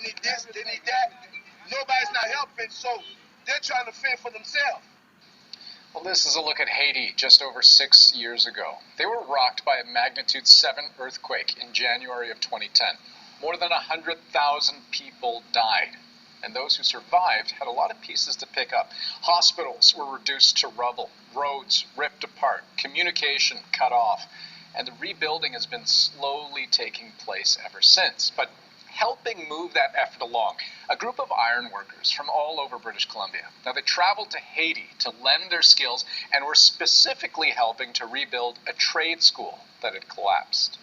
need this, they need that. Nobody's not helping, so they're trying to fend for themselves. Well, this is a look at Haiti just over 6 years ago. They were rocked by a magnitude 7 earthquake in January of 2010. More than 100,000 people died, and those who survived had a lot of pieces to pick up. Hospitals were reduced to rubble, roads ripped apart, communication cut off, and the rebuilding has been slowly taking place ever since. But helping move that effort along, a group of iron workers from all over British Columbia. Now, they traveled to Haiti to lend their skills and were specifically helping to rebuild a trade school that had collapsed.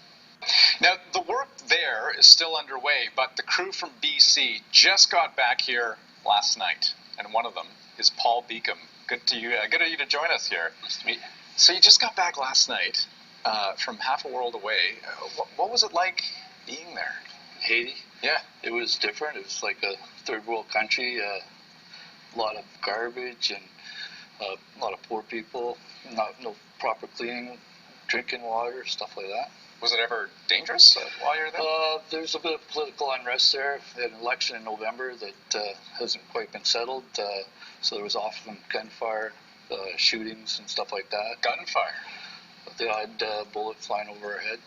Now, the work there is still underway, but the crew from BC just got back here last night, and one of them is Paul Beacom. Good of you to join us here. Nice to meet you. So you just got back last night from half a world away. What was it like being there? Haiti? Yeah. It was different. It was like a third world country, a lot of garbage and a lot of poor people, no proper cleaning, drinking water, stuff like that. Was it ever dangerous while you were there? There's a bit of political unrest there. They had an election in November that hasn't quite been settled, so there was often gunfire, shootings and stuff like that. Gunfire? The odd bullet flying over our head.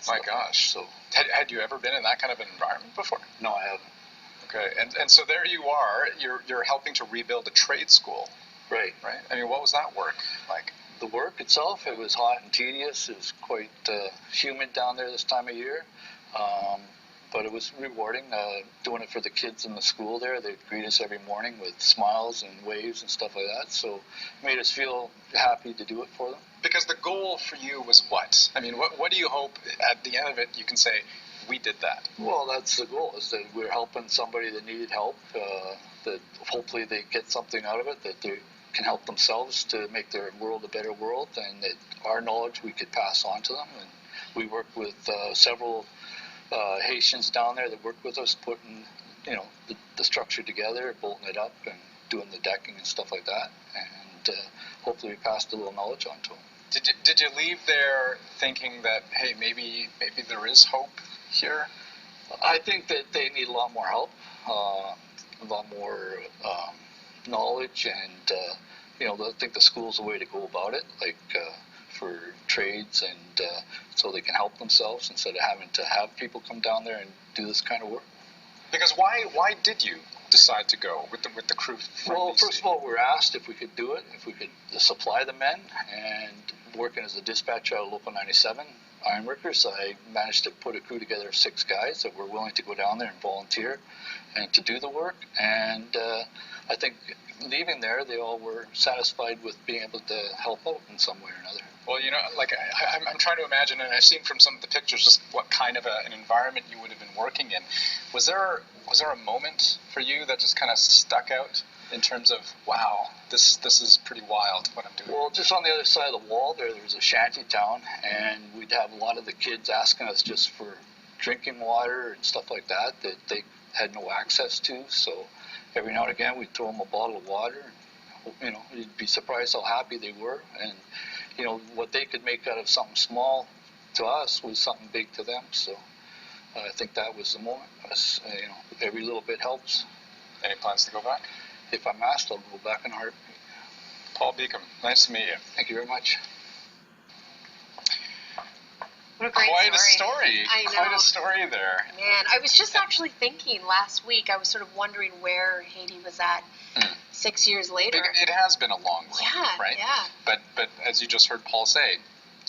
My gosh. So had you ever been in that kind of environment before? No, I haven't. Okay, and so there you are. You're helping to rebuild a trade school. Right. I mean, what was that work like? The work itself, it was hot and tedious. It was quite humid down there this time of year, but it was rewarding. Doing it for the kids in the school there, they'd greet us every morning with smiles and waves and stuff like that. So it made us feel happy to do it for them. Because the goal for you was what? I mean, what do you hope at the end of it you can say, we did that? Well, that's the goal, is that we're helping somebody that needed help, that hopefully they get something out of it, that they can help themselves to make their world a better world, and that our knowledge we could pass on to them. And we work with several Haitians down there that work with us, putting the structure together, bolting it up, and doing the decking and stuff like that. And hopefully we passed a little knowledge on to them. Did you leave there thinking that, hey, maybe there is hope here? I think that they need a lot more help, a lot more knowledge, and I think the school's a way to go about it, like for trades, and so they can help themselves instead of having to have people come down there and do this kind of work. Because why did you decide to go with the crew from Well, BC? first of all, we were asked if we could do it, if we could supply the men, and working as a dispatcher out of Local 97 ironworkers, I managed to put a crew together of 6 guys that were willing to go down there and volunteer and to do the work. And I think leaving there, they all were satisfied with being able to help out in some way or another. Well, I'm trying to imagine, and I've seen from some of the pictures just what kind of an environment you would have been working in. Was there a moment for you that just kind of stuck out in terms of, wow, this is pretty wild what I'm doing? Well, just on the other side of the wall there was a shanty town, and we'd have a lot of the kids asking us just for drinking water and stuff like that they had no access to. So every now and again we'd throw them a bottle of water. You'd be surprised how happy they were, and what they could make out of something small to us was something big to them. So I think that was the moment. Every little bit helps. Any plans to go back? If I'm asked, I'll go back in a heartbeat. Paul Beacom, nice to meet you. Thank you very much. What a great Quite story. I know. Quite a story there. Man, I was just actually thinking last week, I was sort of wondering where Haiti was at 6 years later. It has been a long road, Yeah, right? yeah. But as you just heard Paul say,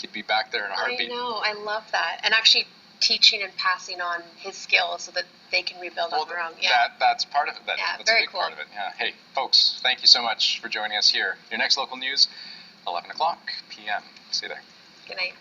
he'd be back there in a heartbeat. I know, I love that. And actually teaching and passing on his skills so that they can rebuild on their own. Yeah. That's part of it. Yeah, That's very a big cool. part of it. Yeah. Hey, folks, thank you so much for joining us here. Your next local news, 11 o'clock p.m. See you there. Good night.